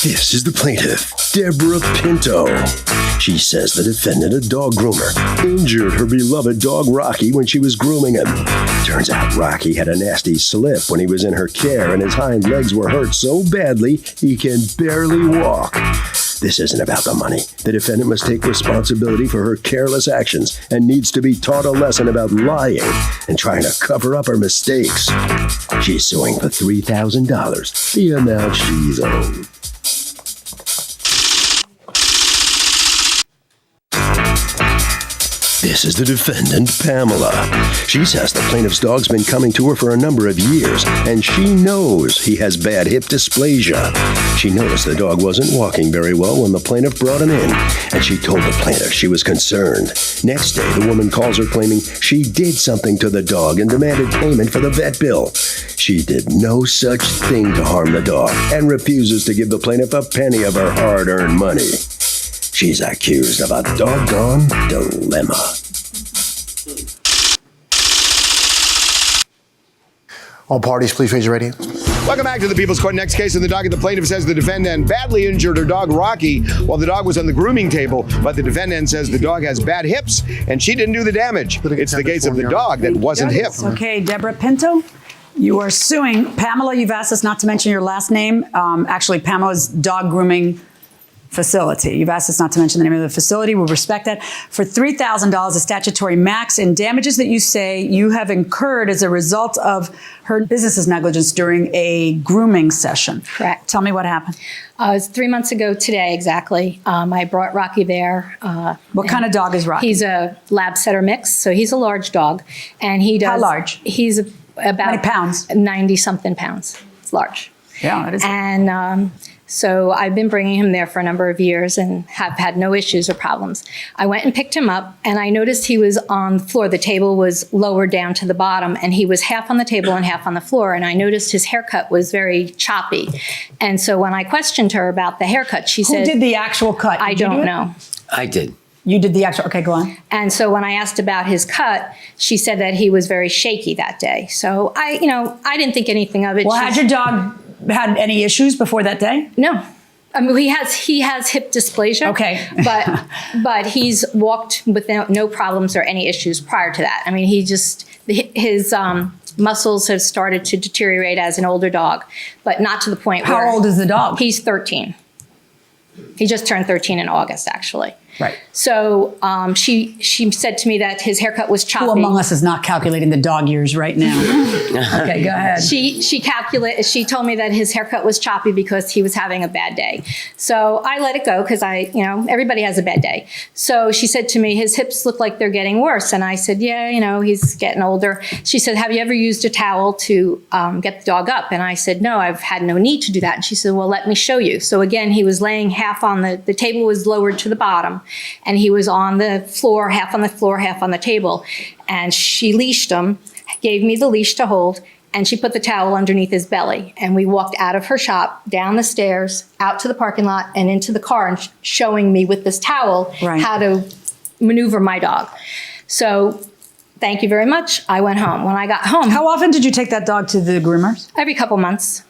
This is the plaintiff, Deborah Pinto. She says the defendant, a dog groomer, injured her beloved dog Rocky when she was grooming him. Turns out Rocky had a nasty slip when he was in her care and his hind legs were hurt so badly he can barely walk. This isn't about the money. The defendant must take responsibility for her careless actions and needs to be taught a lesson about lying and trying to cover up her mistakes. She's suing for $3,000, the amount she's owed. This is the defendant, Pamela. She says the plaintiff's dog's been coming to her for a number of years, and she knows he has bad hip dysplasia. She noticed the dog wasn't walking very well when the plaintiff brought him in, and she told the plaintiff she was concerned. Next day, the woman calls her claiming she did something to the dog and demanded payment for the vet bill. She did no such thing to harm the dog and refuses to give the plaintiff a penny of her hard-earned money. She's accused of a doggone dilemma. All parties, please raise your right hand. Welcome back to the People's Court. Next case in the docket, the plaintiff says the defendant badly injured her dog Rocky while the dog was on the grooming table, but the defendant says the dog has bad hips and she didn't do the damage. It's the case of the dog that wasn't hip. Okay, Deborah Pinto, you are suing Pamela. You've asked us not to mention your last name. Actually, Pamela's dog grooming facility. You've asked us not to mention the name of the facility. We'll respect that. For $3,000, a statutory max in damages that you say you have incurred as a result of her business's negligence during a grooming session. Correct. Tell me what happened. It was 3 months ago today, exactly. I brought Rocky there. What kind of dog is Rocky? He's a lab setter mix, so he's a large dog. And he does. How large? He's about How many pounds? 90-something pounds. It's large. Yeah, that is. And so I've been bringing him there for a number of years and have had no issues or problems. I went and picked him up and I noticed he was on the floor. The table was lowered down to the bottom and he was half on the table and half on the floor. And I noticed his haircut was very choppy. And so when I questioned her about the haircut, she said— Who did the actual cut? I don't know. I did. You did the actual, okay, go on. And so when I asked about his cut, she said that he was very shaky that day. So I didn't think anything of it. Well, had your dog had any issues before that day? No. I mean, he has hip dysplasia. Okay. but he's walked without no problems or any issues prior to that. I mean, his muscles have started to deteriorate as an older dog, but not to the point where— How old is the dog? He's 13. He just turned 13 in August, actually. Right. So she said to me that his haircut was choppy. Who among us is not calculating the dog years right now? Okay, go ahead. She told me that his haircut was choppy because he was having a bad day. So I let it go because everybody has a bad day. So she said to me, his hips look like they're getting worse. And I said, yeah, he's getting older. She said, have you ever used a towel to get the dog up? And I said, no, I've had no need to do that. And she said, well, let me show you. So again, he was laying half on the table was lowered to the bottom. And he was on the floor, half on the table. And she leashed him, gave me the leash to hold, and she put the towel underneath his belly. And we walked out of her shop, down the stairs, out to the parking lot, and into the car, and showing me with this towel how to maneuver my dog. So thank you very much. I went home. When I got home— How often did you take that dog to the groomers? Every couple months.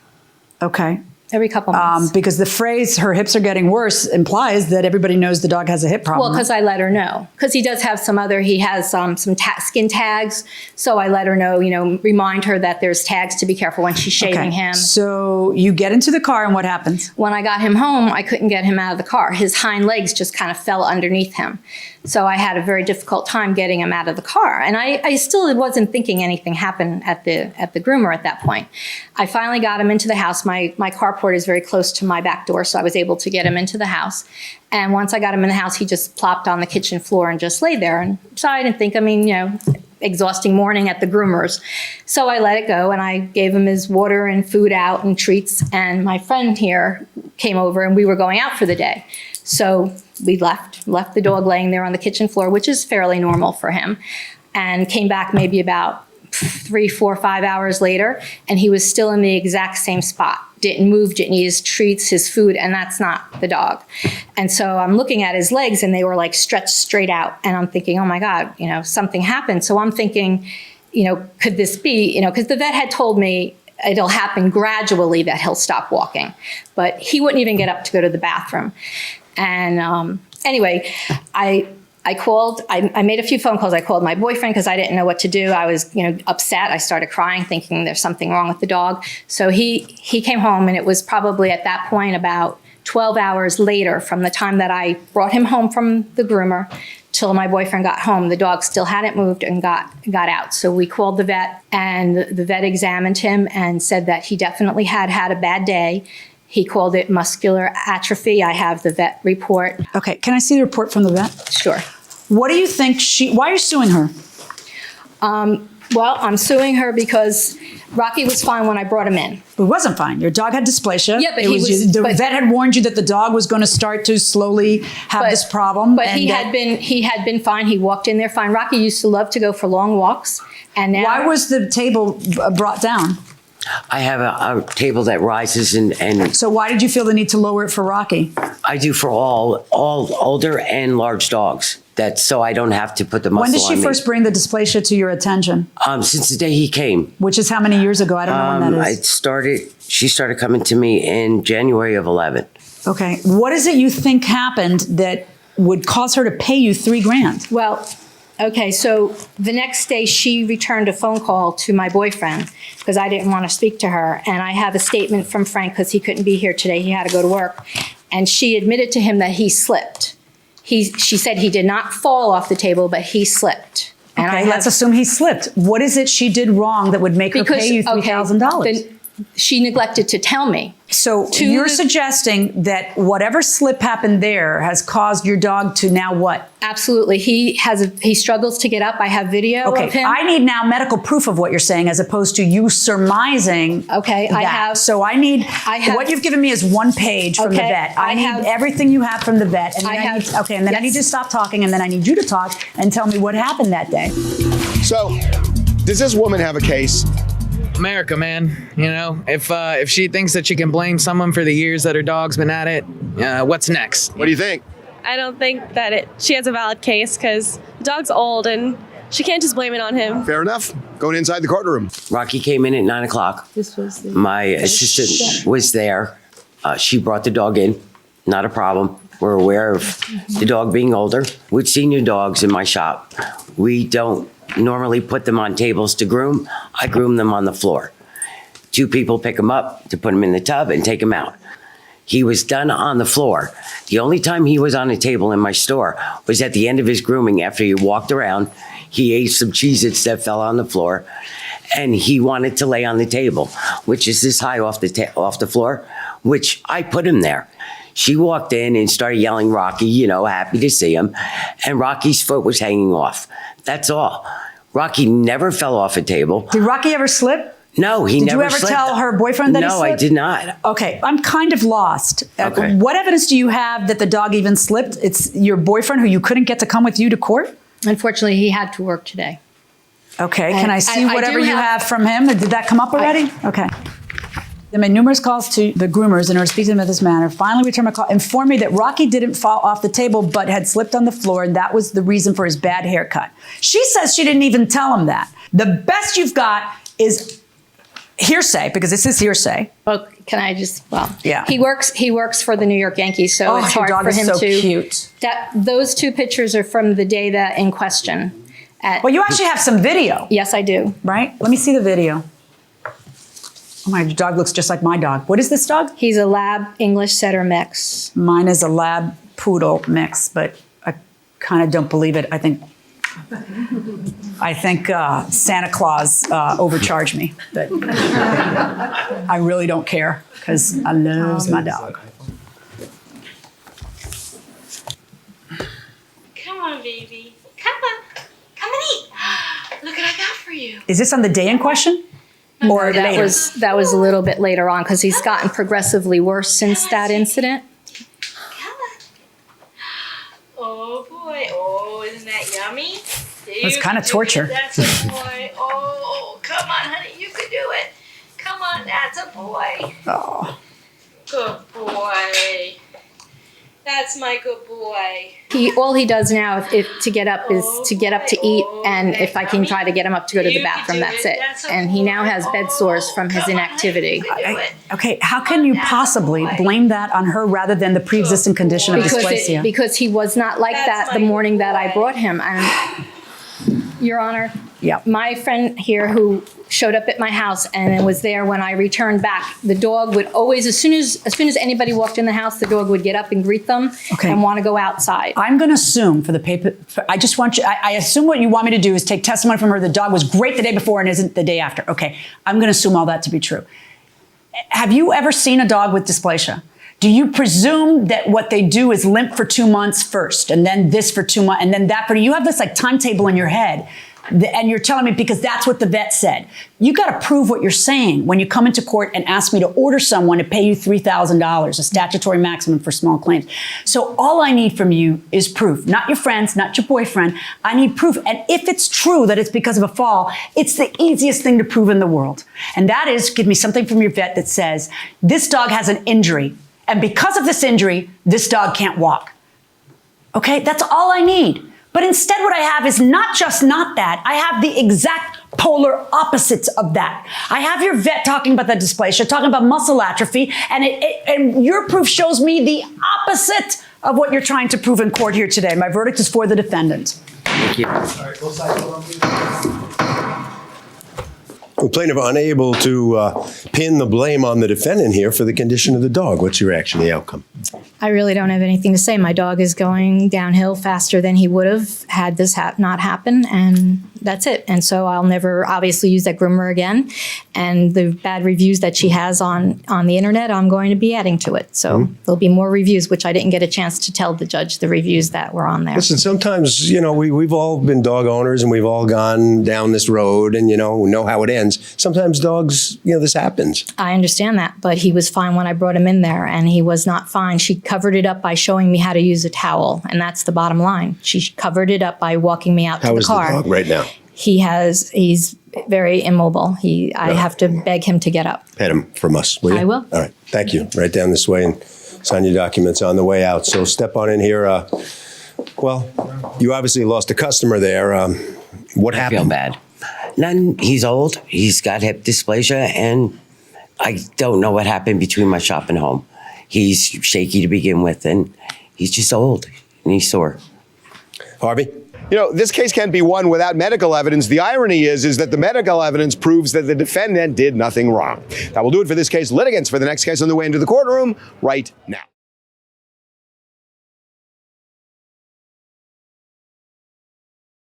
Okay. Every couple months. Because the phrase "her hips are getting worse" implies that everybody knows the dog has a hip problem. Well, because I let her know. Because he does have he has some skin tags. So I let her know, remind her that there's tags to be careful when she's shaving him. So you get into the car and what happens? When I got him home, I couldn't get him out of the car. His hind legs just kind of fell underneath him. So I had a very difficult time getting him out of the car. And I still wasn't thinking anything happened at the groomer at that point. I finally got him into the house. My carport is very close to my back door, so I was able to get him into the house. And once I got him in the house, he just plopped on the kitchen floor and just lay there. And so I didn't think, exhausting morning at the groomers. So I let it go and I gave him his water and food out and treats. And my friend here came over and we were going out for the day. So we left the dog laying there on the kitchen floor, which is fairly normal for him, and came back maybe about 3, 4, 5 hours later, and he was still in the exact same spot. Didn't move, didn't eat his treats, his food, and that's not the dog. And so I'm looking at his legs and they were like stretched straight out. And I'm thinking, oh my God, something happened. So I'm thinking, could this be, because the vet had told me it'll happen gradually that he'll stop walking. But he wouldn't even get up to go to the bathroom. And anyway, I called, I made a few phone calls. I called my boyfriend because I didn't know what to do. I was, upset. I started crying thinking there's something wrong with the dog. So he came home, and it was probably at that point about 12 hours later from the time that I brought him home from the groomer till my boyfriend got home. The dog still hadn't moved and got out. So we called the vet, and the vet examined him and said that he definitely had a bad day. He called it muscular atrophy. I have the vet report. Okay, can I see the report from the vet? Sure. What do you think why are you suing her? Well, I'm suing her because Rocky was fine when I brought him in. It wasn't fine. Your dog had dysplasia. Yeah, but the vet had warned you that the dog was going to start to slowly have this problem. But he had been fine. He walked in there fine. Rocky used to love to go for long walks, and now. Why was the table brought down? I have a table that rises and So why did you feel the need to lower it for Rocky? I do for all older and large dogs. That's so I don't have to put the muscle on me. When did she first bring the dysplasia to your attention? Since the day he came. Which is how many years ago? I don't know when that is. She started coming to me in January of 11. Okay. What is it you think happened that would cause her to pay you $3,000? Well, okay, so the next day she returned a phone call to my boyfriend because I didn't want to speak to her. And I have a statement from Frank because he couldn't be here today. He had to go to work. And she admitted to him that he slipped. She said he did not fall off the table, but he slipped. And Okay, let's assume he slipped. What is it she did wrong that would make her pay you $3,000? She neglected to tell me. So you're suggesting that whatever slip happened there has caused your dog to now what? Absolutely. He struggles to get up. I have video of him. I need now medical proof of what you're saying as opposed to you surmising. Okay, that. So what you've given me is one page from the vet. I need everything you have from the vet. And then I need to stop talking, and then I need you to talk and tell me what happened that day. So, does this woman have a case? America, man. If she thinks that she can blame someone for the years that her dog's been at it, what's next? What do you think? I don't think that she has a valid case because the dog's old and she can't just blame it on him. Fair enough. Going inside the courtroom. Rocky came in at 9 o'clock. My assistant was there. She brought the dog in. Not a problem. We're aware of the dog being older. With senior dogs in my shop, we don't normally put them on tables to groom. I groom them on the floor. 2 people pick them up to put them in the tub and take them out. He was done on the floor. The only time he was on a table in my store was at the end of his grooming after he walked around. He ate some Cheez-Its that fell on the floor, and he wanted to lay on the table, which is this high off the floor, which I put him there. She walked in and started yelling, Rocky, happy to see him. And Rocky's foot was hanging off. That's all. Rocky never fell off a table. Did Rocky ever slip? No, he never slipped. Did you ever slipped. tell her boyfriend that he slipped? No, I did not. Okay, I'm kind of lost. Okay. What evidence do you have that the dog even slipped? It's your boyfriend who you couldn't get to come with you to court? Unfortunately, he had to work today. Okay, can I see I whatever do you have- have from him? Did that come up already? Okay. They made numerous calls to the groomers in order to speak to them in this manner. Finally returned my call, informed me that Rocky didn't fall off the table but had slipped on the floor, and that was the reason for his bad haircut. She says she didn't even tell him that. The best you've got is hearsay, because this is hearsay. Well, can I just? Well, Yeah. He works for the New York Yankees, so it's your hard dog for is him so to. cute. Those 2 pictures are from the day that in question. Well, you actually have some video, Yes, I do. right? Let me see the video. Oh, my dog looks just like my dog. What is this dog? He's a Lab English Setter mix. Mine is a Lab Poodle mix, but I kind of don't believe it. I think Santa Claus overcharged me, but I really don't care because I love my dog. Come on, baby. Come on. Come and eat. Look what I got for you. Is this on the day in question? Or That later? was a little bit later on because he's gotten progressively worse since that incident. Come on. Oh, boy. Oh, isn't that yummy? That's kind of torture. That's a boy. Oh, come on, honey. You can do it. Come on. That's a boy. Oh. Good boy. That That's my good boy. All he does now to get up is to get up to eat, and if I can try to get him up to go to the bathroom, that's it. And he now has bed sores from his inactivity. Okay, how can you possibly blame that on her rather than the pre-existing condition of dysplasia? Because he was not like that the morning that I brought him. And Your Honor, my friend here who showed up at my house and was there when I returned back, the dog would always, as soon as anybody walked in the house, the dog would get up and greet them and want to go outside. I'm going to assume for the paper, I just want you, I assume what you want me to do is take testimony from her. The dog was great the day before and isn't the day after. Okay, I'm going to assume all that to be true. Have you ever seen a dog with dysplasia? Do you presume that what they do is limp for 2 months first, and then this for 2 months, and then that for, you have this like timetable in your head, and you're telling me because that's what the vet said. You got to prove what you're saying when you come into court and ask me to order someone to pay you $3,000, a statutory maximum for small claims. So all I need from you is proof, not your friends, not your boyfriend. I need proof. And if it's true that it's because of a fall, it's the easiest thing to prove in the world. And that is, give me something from your vet that says, this dog has an injury. And because of this injury, this dog can't walk. Okay, that's all I need. But instead what I have is not just not that, I have the exact polar opposites of that. I have your vet talking about the dysplasia, talking about muscle atrophy, and your proof shows me the opposite of what you're trying to prove in court here today. My verdict is for the defendant. Thank you. All right, both sides hold on, please. The plaintiff unable to pin the blame on the defendant here for the condition of the dog. What's your reaction to the outcome? I really don't have anything to say. My dog is going downhill faster than he would have had this not happen, and that's it. And so I'll never obviously use that groomer again. And the bad reviews that she has on the internet, I'm going to be adding to it. So there'll be more reviews, which I didn't get a chance to tell the judge the reviews that were on there. Listen, sometimes, you know, we've all been dog owners and we've all gone down this road and, you know how it ends. Sometimes dogs, this happens. I understand that, but he was fine when I brought him in there, and he was not fine. She covered it up by showing me how to use a towel, and that's the bottom line. She covered it up by walking me out to the car. How is the dog right now? He's very immobile. I have to beg him to get up. Pet him from us, will you? I will. All right, thank you. Right down this way and sign your documents on the way out. So step on in here. Well, you obviously lost a customer there. What happened? I feel bad. None. He's old. He's got hip dysplasia, and I don't know what happened between my shop and home. He's shaky to begin with, and he's just old, and he's sore. Harvey? This case can't be won without medical evidence. The irony is that the medical evidence proves that the defendant did nothing wrong. That will do it for this case. Litigants for the next case on the way into the courtroom right now.